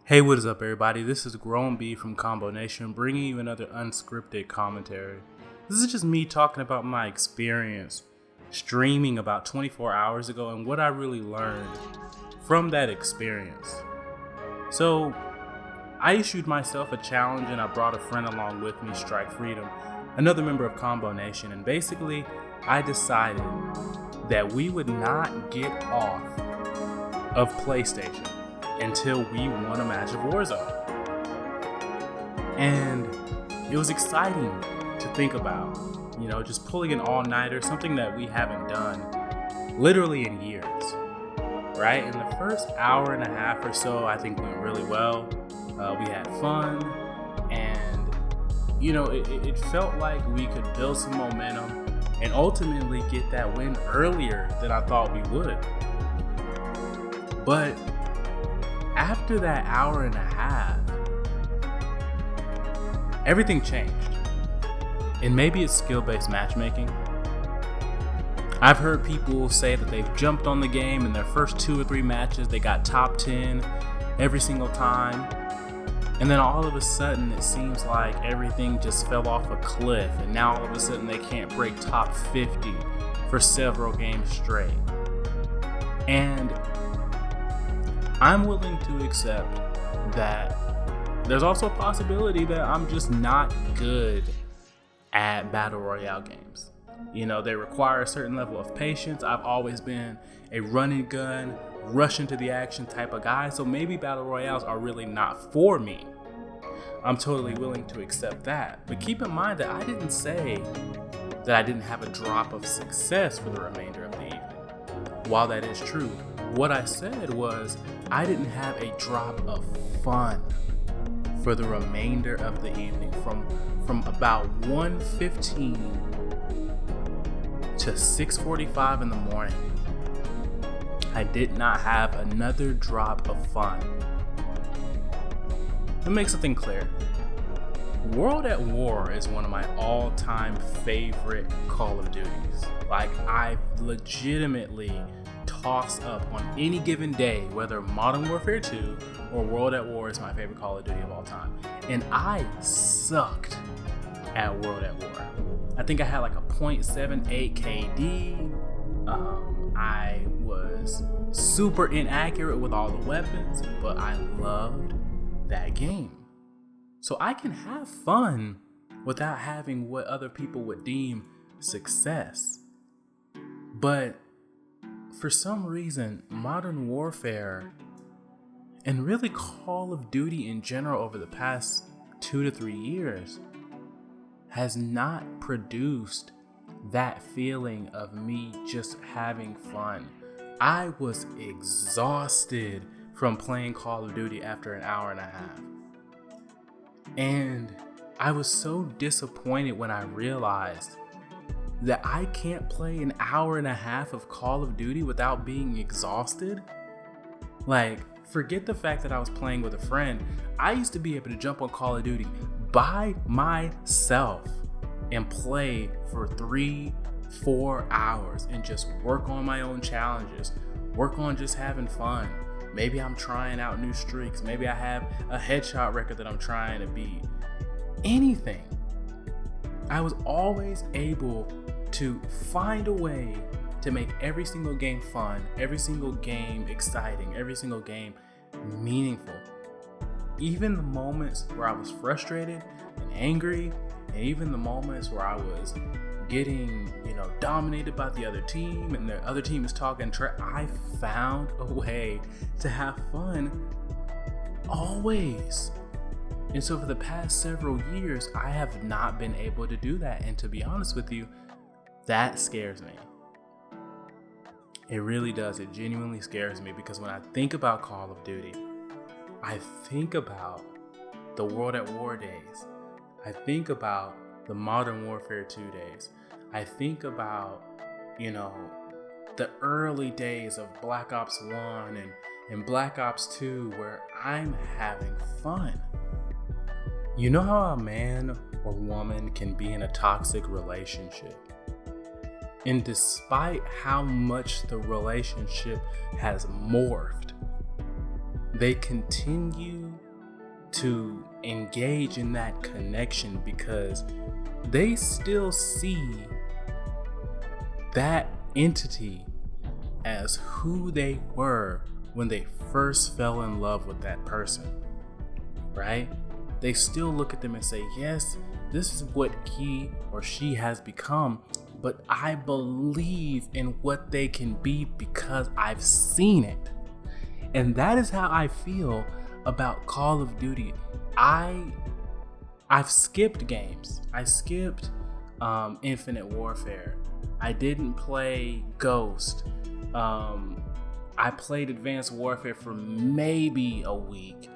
Hey, what is up, everybody? This is Grown B from Combo Nation, bringing you another unscripted commentary. This is just me talking about my experience streaming about 24 hours ago and what I really learned from that experience. So, I issued myself a challenge and I brought a friend along with me, Strike Freedom, another member of Combo Nation, and basically, I decided that we would not get off of PlayStation until we won a match of Warzone. And it was exciting to think about, just pulling an all-nighter, something that we haven't done literally in years, right? And the first hour and a half or so, I think went really well. We had fun, and, it felt like we could build some momentum and ultimately get that win earlier than I thought we would. But after that hour and a half, everything changed. And maybe it's skill-based matchmaking. I've heard people say that they've jumped on the game in their first 2 or 3 matches, they got top 10 every single time. And then all of a sudden, it seems like everything just fell off a cliff. And now all of a sudden, they can't break top 50 for several games straight. And I'm willing to accept that there's also a possibility that I'm just not good at Battle Royale games. They require a certain level of patience. I've always been a run and gun, rush into the action type of guy, so maybe Battle Royales are really not for me. I'm totally willing to accept that. But keep in mind that I didn't say that I didn't have a drop of success for the remainder of the evening. While that is true, what I said was I didn't have a drop of fun for the remainder of the evening. From about 1:15 to 6:45 in the morning, I did not have another drop of fun. Let me make something clear. World at War is one of my all-time favorite Call of Duties. I legitimately toss up on any given day, whether Modern Warfare 2 or World at War is my favorite Call of Duty of all time. And I sucked at World at War. I think I had a 0.78 KD. I was super inaccurate with all the weapons, but I loved that game. So I can have fun without having what other people would deem success. But for some reason, Modern Warfare and really Call of Duty in general over the past 2 to 3 years has not produced that feeling of me just having fun. I was exhausted from playing Call of Duty after an hour and a half. And I was so disappointed when I realized that I can't play an hour and a half of Call of Duty without being exhausted. Forget the fact that I was playing with a friend. I used to be able to jump on Call of Duty by myself and play for 3-4 hours and just work on my own challenges, work on just having fun. Maybe I'm trying out new streaks. Maybe I have a headshot record that I'm trying to beat. Anything. I was always able to find a way to make every single game fun, every single game exciting, every single game meaningful. Even the moments where I was frustrated and angry, and even the moments where I was getting, dominated by the other team and the other team is talking trash, I found a way to have fun always. And so for the past several years, I have not been able to do that. And to be honest with you, that scares me. It really does. It genuinely scares me because when I think about Call of Duty, I think about the World at War days. I think about the Modern Warfare 2 days. I think about, the early days of Black Ops 1 and Black Ops 2 where I'm having fun. You know how a man or woman can be in a toxic relationship, and despite how much the relationship has morphed, they continue to engage in that connection because they still see that entity as who they were when they first fell in love with that person, right? They still look at them and say, yes, this is what he or she has become, but I believe in what they can be because I've seen it. And that is how I feel about Call of Duty. I've skipped games. I skipped Infinite Warfare. I didn't play Ghost. I played Advanced Warfare for maybe a week.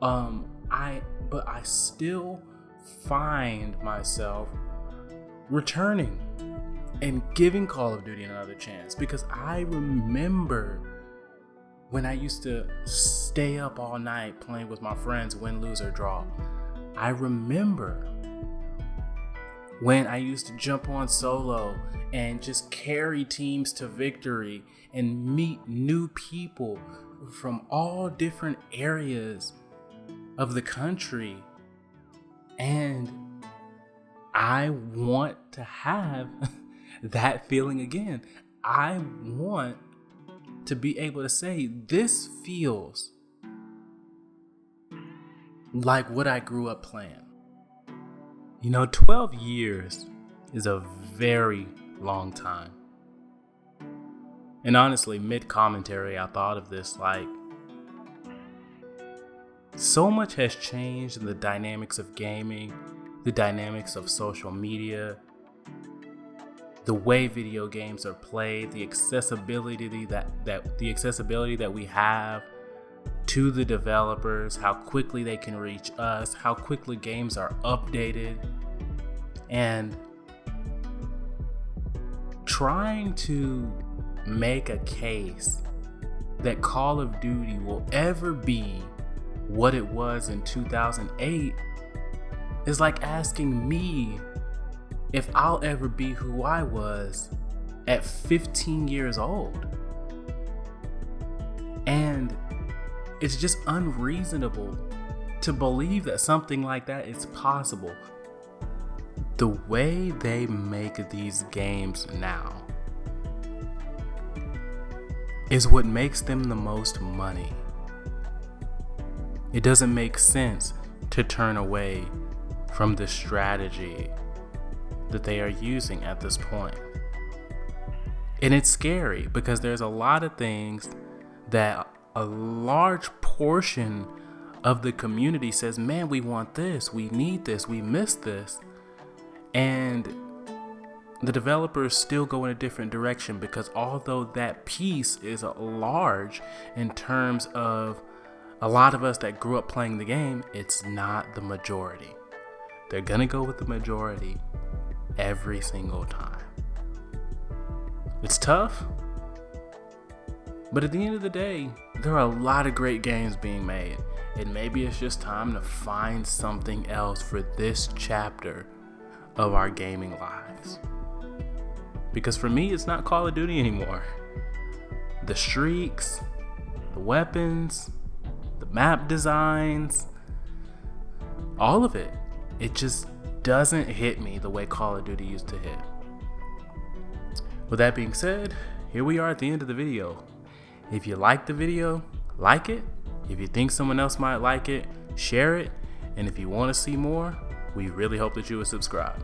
But I still find myself returning and giving Call of Duty another chance because I remember when I used to stay up all night playing with my friends, win, lose, or draw. I remember when I used to jump on solo and just carry teams to victory and meet new people from all different areas of the country. And I want to have that feeling again. I want to be able to say, this feels like what I grew up playing. 12 years is a very long time. And honestly, mid-commentary, I thought of this, like, so much has changed in the dynamics of gaming, the dynamics of social media, the way video games are played, the accessibility that we have to the developers, how quickly they can reach us, how quickly games are updated, and trying to make a case that Call of Duty will ever be what it was in 2008 is like asking me if I'll ever be who I was at 15 years old. And it's just unreasonable to believe that something like that is possible. The way they make these games now is what makes them the most money. It doesn't make sense to turn away from the strategy that they are using at this point. And it's scary because there's a lot of things that a large portion of the community says, man, we want this, we need this, we miss this. And the developers still go in a different direction because although that piece is large in terms of a lot of us that grew up playing the game, it's not the majority. They're gonna go with the majority every single time. It's tough, but at the end of the day, there are a lot of great games being made, and maybe it's just time to find something else for this chapter of our gaming lives. Because for me, it's not Call of Duty anymore. The streaks, the weapons, the map designs, all of it just doesn't hit me the way Call of Duty used to hit. With that being said, here we are at the end of the video. If you like the video, like it. If you think someone else might like it, share it. And if you want to see more, we really hope that you would subscribe.